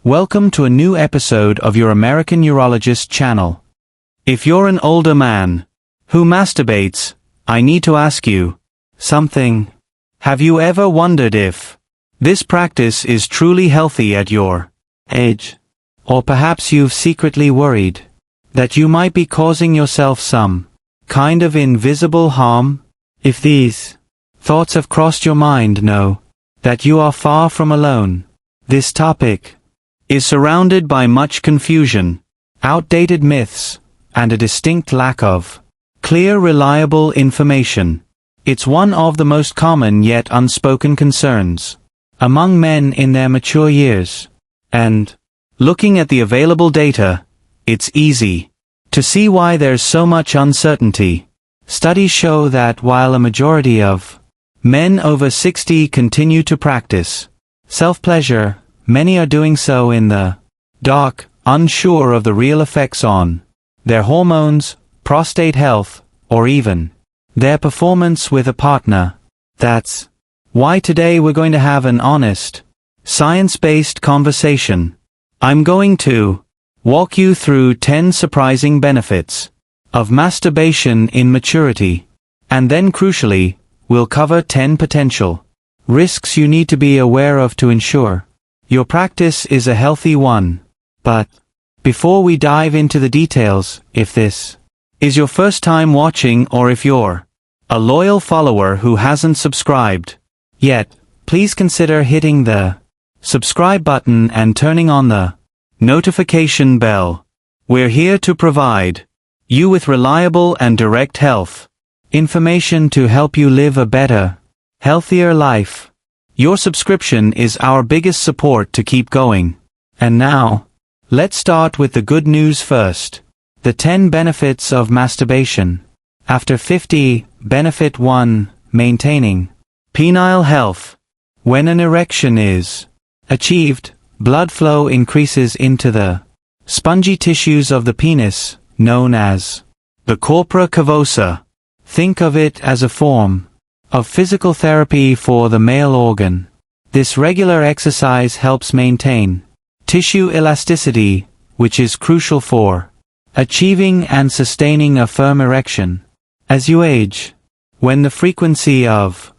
Welcome to a new episode of your American Urologist channel. If you're an older man who masturbates, I need to ask you something. Have you ever wondered if this practice is truly healthy at your age? Or perhaps you've secretly worried that you might be causing yourself some kind of invisible harm? If these thoughts have crossed your mind, know that you are far from alone. This topic is surrounded by much confusion, outdated myths, and a distinct lack of clear, reliable information. It's one of the most common yet unspoken concerns among men in their mature years. And, looking at the available data, it's easy to see why there's so much uncertainty. Studies show that while a majority of men over 60 continue to practice self-pleasure, many are doing so in the dark, unsure of the real effects on their hormones, prostate health, or even their performance with a partner. That's why today we're going to have an honest, science-based conversation. I'm going to walk you through 10 surprising benefits of masturbation in maturity, and then crucially, we'll cover 10 potential risks you need to be aware of to ensure your practice is a healthy one. But before we dive into the details, if this is your first time watching or if you're a loyal follower who hasn't subscribed yet, please consider hitting the subscribe button and turning on the notification bell. We're here to provide you with reliable and direct health information to help you live a better, healthier life. Your subscription is our biggest support to keep going. And now, let's start with the good news first. The 10 benefits of masturbation. After 50, Benefit 1, maintaining penile health. When an erection is achieved, blood flow increases into the spongy tissues of the penis, known as the corpora cavosa. Think of it as a form of physical therapy for the male organ. This regular exercise helps maintain tissue elasticity, which is crucial for achieving and sustaining a firm erection. As you age, when the frequency of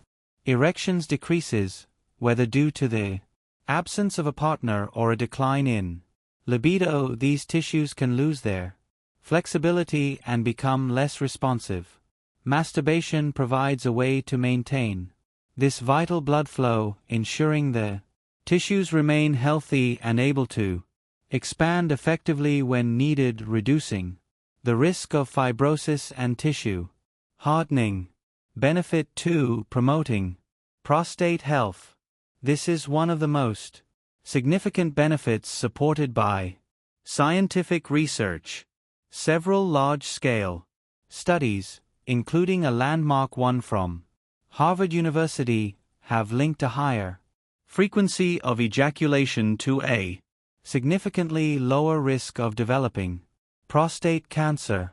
erections decreases, whether due to the absence of a partner or a decline in libido, these tissues can lose their flexibility and become less responsive. Masturbation provides a way to maintain this vital blood flow, ensuring the tissues remain healthy and able to expand effectively when needed, reducing the risk of fibrosis and tissue hardening. Benefit 2, promoting prostate health. This is one of the most significant benefits supported by scientific research. Several large-scale studies, including a landmark one from Harvard University, have linked a higher frequency of ejaculation to a significantly lower risk of developing prostate cancer.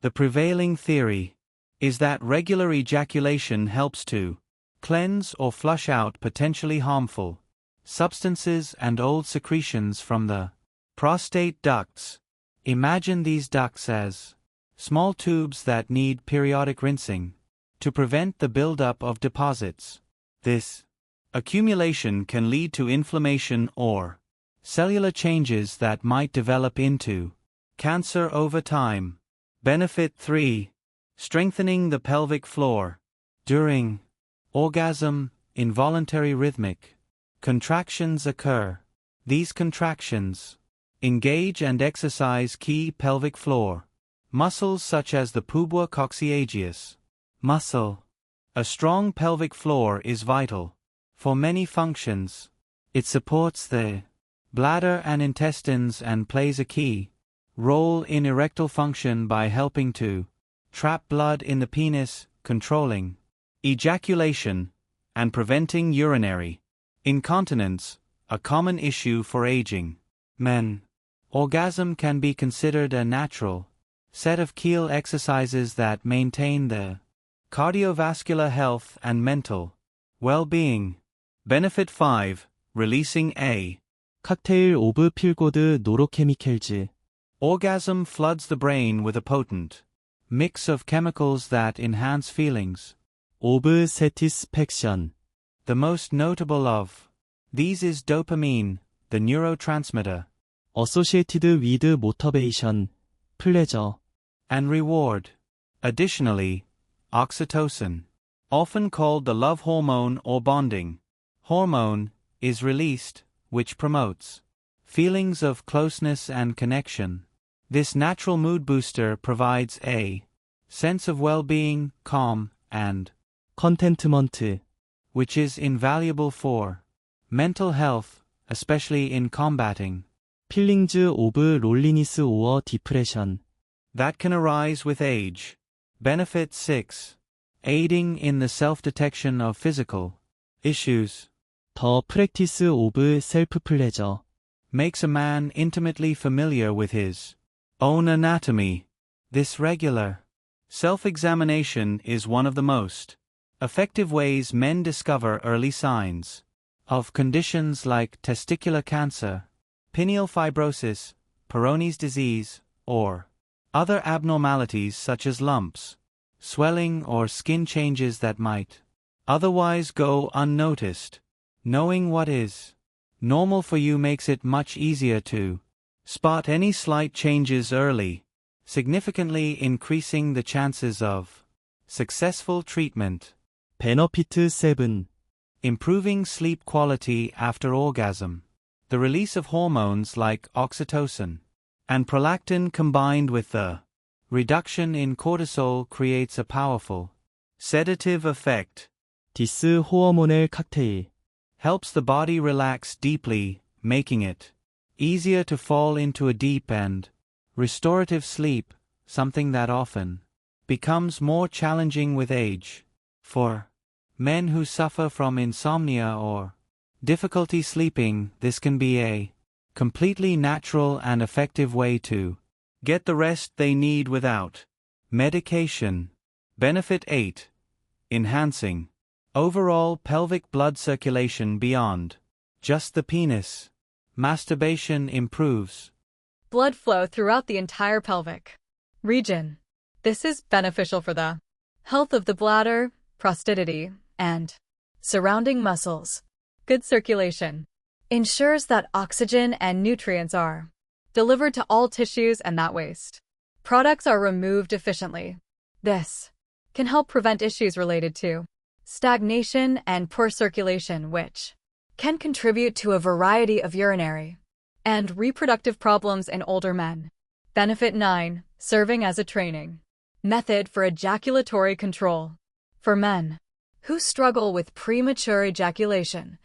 The prevailing theory is that regular ejaculation helps to cleanse or flush out potentially harmful substances and old secretions from the prostate ducts. Imagine these ducts as small tubes that need periodic rinsing to prevent the buildup of deposits. This accumulation can lead to inflammation or cellular changes that might develop into cancer over time. Benefit 3, strengthening the pelvic floor. During orgasm, involuntary rhythmic contractions occur. These contractions engage and exercise key pelvic floor muscles such as the pubis coccygeus muscle. A strong pelvic floor is vital for many functions. It supports the bladder and intestines and plays a key role in erectile function by helping to trap blood in the penis, controlling ejaculation, and preventing urinary incontinence, a common issue for aging men. Orgasm can be considered a natural set of Kegel exercises that maintain the cardiovascular health and mental well-being. Benefit 5, releasing a 칵테일 오브 필고드 노로케미켈즈. Orgasm floods the brain with a potent mix of chemicals that enhance feelings. 오브 세티스팩션. The most notable of these is dopamine, the neurotransmitter, 어소시에이티드 위드 모터베이션. 플레저. and reward. Additionally, oxytocin, often called the love hormone or bonding hormone, is released, which promotes feelings of closeness and connection. This natural mood booster provides a sense of well-being, calm, and 컨텐트먼트. which is invaluable for mental health, especially in combating 필링즈 오브 롤리니스 오어 디프레션. that can arise with age. Benefit 6. Aiding in the self-detection of physical issues. 더 프랙티스 오브 셀프 플레저. Makes a man intimately familiar with his own anatomy. This regular self-examination is one of the most effective ways men discover early signs of conditions like testicular cancer, pineal fibrosis, Peyronie's disease, or other abnormalities such as lumps, swelling, or skin changes that might otherwise go unnoticed. Knowing what is normal for you makes it much easier to spot any slight changes early, significantly increasing the chances of successful treatment. 베너피트 7. Improving sleep quality after orgasm. The release of hormones like oxytocin and prolactin combined with the reduction in cortisol creates a powerful sedative effect. 디스 호어모넬 칵테일. Helps the body relax deeply, making it easier to fall into a deep and restorative sleep, something that often becomes more challenging with age. For men who suffer from insomnia or difficulty sleeping, this can be a completely natural and effective way to get the rest they need without medication. Benefit 8. Enhancing overall pelvic blood circulation beyond just the penis. Masturbation improves blood flow throughout the entire pelvic region. This is beneficial for the health of the bladder, prostata, and surrounding muscles. Good circulation ensures that oxygen and nutrients are delivered to all tissues and that waste products are removed efficiently. This can help prevent issues related to stagnation and poor circulation, which can contribute to a variety of urinary and reproductive problems in older men. Benefit 9. Serving as a training method for ejaculatory control. For men who struggle with premature ejaculation,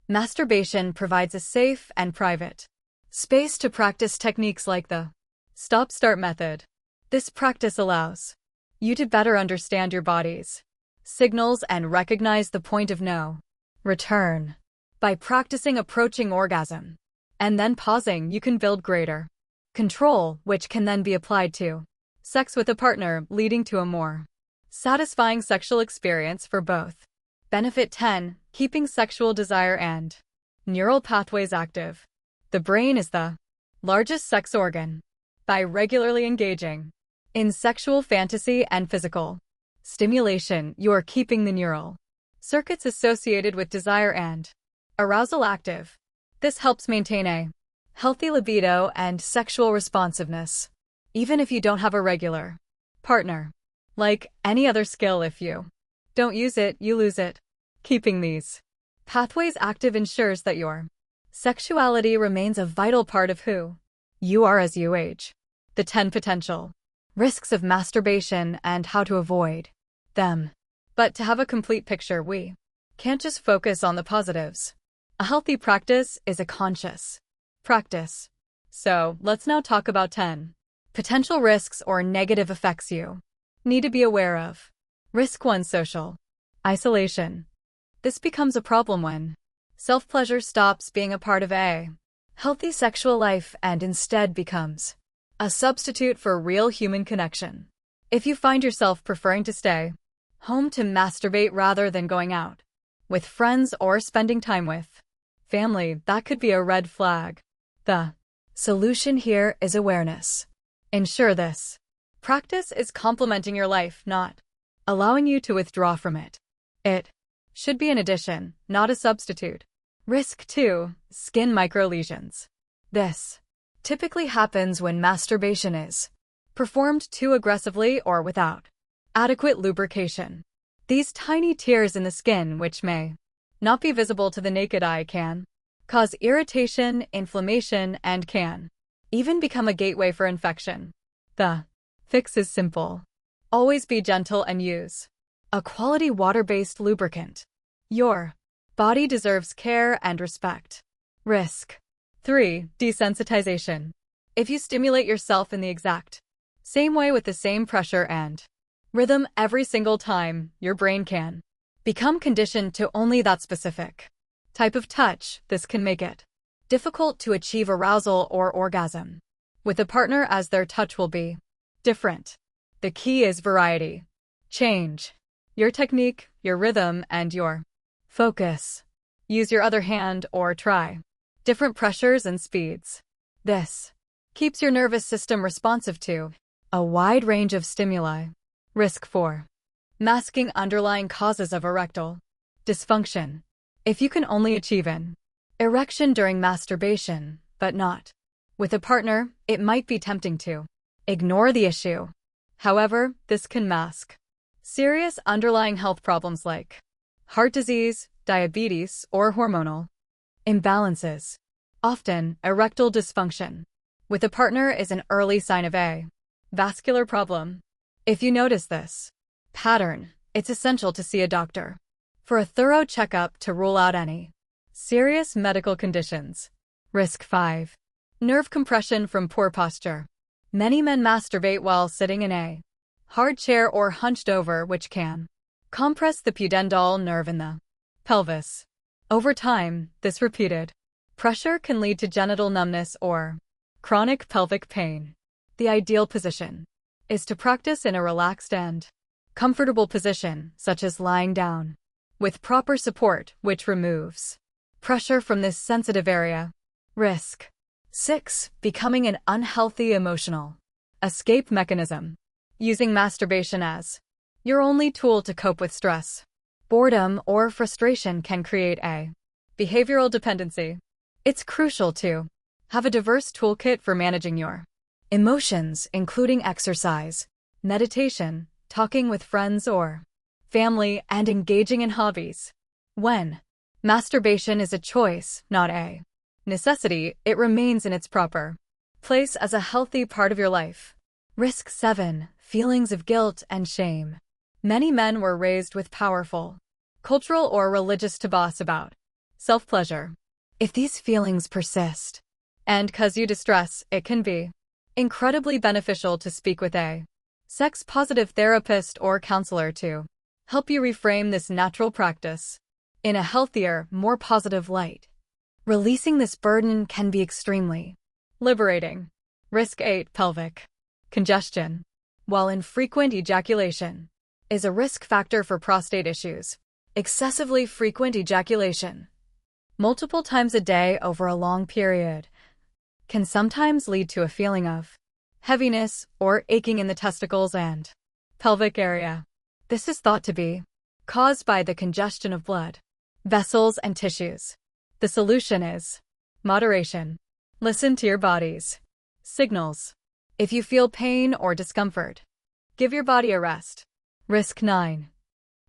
masturbation provides a safe and private space to practice techniques like the stop-start method. This practice allows you to better understand your body's signals and recognize the point of no return. By practicing approaching orgasm and then pausing, you can build greater control, which can then be applied to sex with a partner, leading to a more satisfying sexual experience for both. Benefit 10. Keeping sexual desire and neural pathways active. The brain is the largest sex organ. By regularly engaging in sexual fantasy and physical stimulation, you are keeping the neural circuits associated with desire and arousal active. This helps maintain a healthy libido and sexual responsiveness, even if you don't have a regular partner. Like any other skill, if you don't use it, you lose it. Keeping these pathways active ensures that your sexuality remains a vital part of who you are as you age. The 10 potential risks of masturbation and how to avoid them. But to have a complete picture, we can't just focus on the positives. A healthy practice is a conscious practice. So, let's now talk about 10 potential risks or negative effects you need to be aware of. Risk 1. Social isolation. This becomes a problem when self-pleasure stops being a part of a healthy sexual life and instead becomes a substitute for real human connection. If you find yourself preferring to stay home to masturbate rather than going out with friends or spending time with family, that could be a red flag. The solution here is awareness. Ensure this practice is complementing your life, not allowing you to withdraw from it. It should be an addition, not a substitute. Risk 2. Skin microlesions. This typically happens when masturbation is performed too aggressively or without adequate lubrication. These tiny tears in the skin, which may not be visible to the naked eye, can cause irritation, inflammation, and can even become a gateway for infection. The fix is simple. Always be gentle and use a quality water-based lubricant. Your body deserves care and respect. Risk 3. Desensitization. If you stimulate yourself in the exact same way with the same pressure and rhythm every single time, your brain can become conditioned to only that specific type of touch. This can make it difficult to achieve arousal or orgasm with a partner, as their touch will be different. The key is variety. Change your technique, your rhythm, and your focus. Use your other hand or try different pressures and speeds. This keeps your nervous system responsive to a wide range of stimuli. Risk 4. Masking underlying causes of erectile dysfunction. If you can only achieve an erection during masturbation, but not with a partner, it might be tempting to ignore the issue. However, this can mask serious underlying health problems like heart disease, diabetes, or hormonal imbalances. Often, erectile dysfunction with a partner is an early sign of a vascular problem. If you notice this pattern, it's essential to see a doctor for a thorough checkup to rule out any serious medical conditions. Risk 5. Nerve compression from poor posture. Many men masturbate while sitting in a hard chair or hunched over, which can compress the pudendal nerve in the pelvis. Over time, this repeated pressure can lead to genital numbness or chronic pelvic pain. The ideal position is to practice in a relaxed and comfortable position, such as lying down, with proper support, which removes pressure from this sensitive area. Risk 6. Becoming an unhealthy emotional escape mechanism. Using masturbation as your only tool to cope with stress, boredom, or frustration can create a behavioral dependency. It's crucial to have a diverse toolkit for managing your emotions, including exercise, meditation, talking with friends or family, and engaging in hobbies. When masturbation is a choice, not a necessity, it remains in its proper place as a healthy part of your life. Risk 7. Feelings of guilt and shame. Many men were raised with powerful cultural or religious taboos about self-pleasure. If these feelings persist and cause you distress, it can be incredibly beneficial to speak with a sex-positive therapist or counselor to help you reframe this natural practice in a healthier, more positive light. Releasing this burden can be extremely liberating. Risk 8. Pelvic congestion. While infrequent ejaculation is a risk factor for prostate issues, excessively frequent ejaculation, multiple times a day over a long period, can sometimes lead to a feeling of heaviness or aching in the testicles and pelvic area. This is thought to be caused by the congestion of blood vessels and tissues. The solution is moderation. Listen to your body's signals. If you feel pain or discomfort, give your body a rest. Risk 9.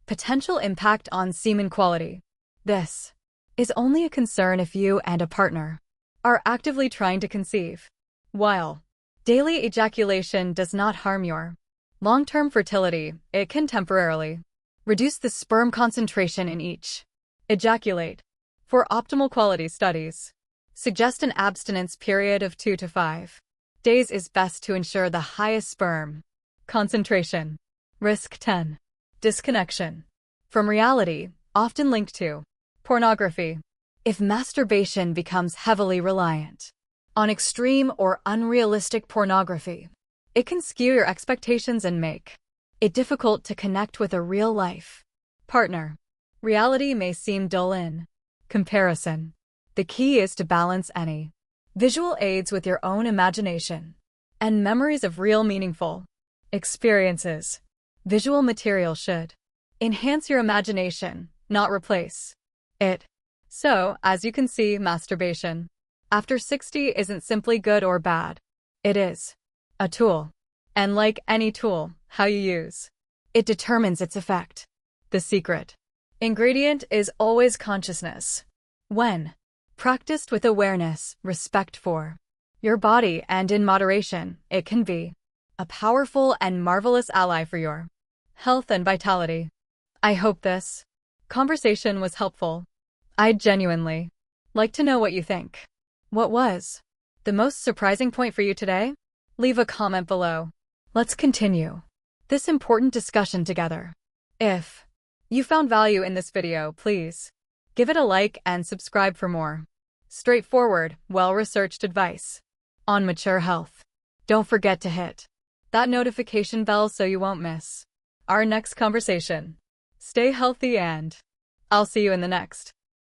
Potential impact on semen quality. This is only a concern if you and a partner are actively trying to conceive. While daily ejaculation does not harm your long-term fertility, it can temporarily reduce the sperm concentration in each ejaculate. For optimal quality, studies suggest an abstinence period of 2 to 5 days is best to ensure the highest sperm concentration. Risk 10. Disconnection from reality, often linked to pornography. If masturbation becomes heavily reliant on extreme or unrealistic pornography, it can skew your expectations and make it difficult to connect with a real-life partner. Reality may seem dull in comparison. The key is to balance any visual aids with your own imagination and memories of real meaningful experiences. Visual material should enhance your imagination, not replace it. So, as you can see, masturbation after 60 isn't simply good or bad. It is a tool. And like any tool, how you use it determines its effect. The secret ingredient is always consciousness. When practiced with awareness, respect for your body, and in moderation, it can be a powerful and marvelous ally for your health and vitality. I hope this conversation was helpful. I'd genuinely like to know what you think. What was the most surprising point for you today? Leave a comment below. Let's continue this important discussion together. If you found value in this video, please give it a like and subscribe for more straightforward, well-researched advice on mature health. Don't forget to hit that notification bell so you won't miss our next conversation. Stay healthy and I'll see you in the next.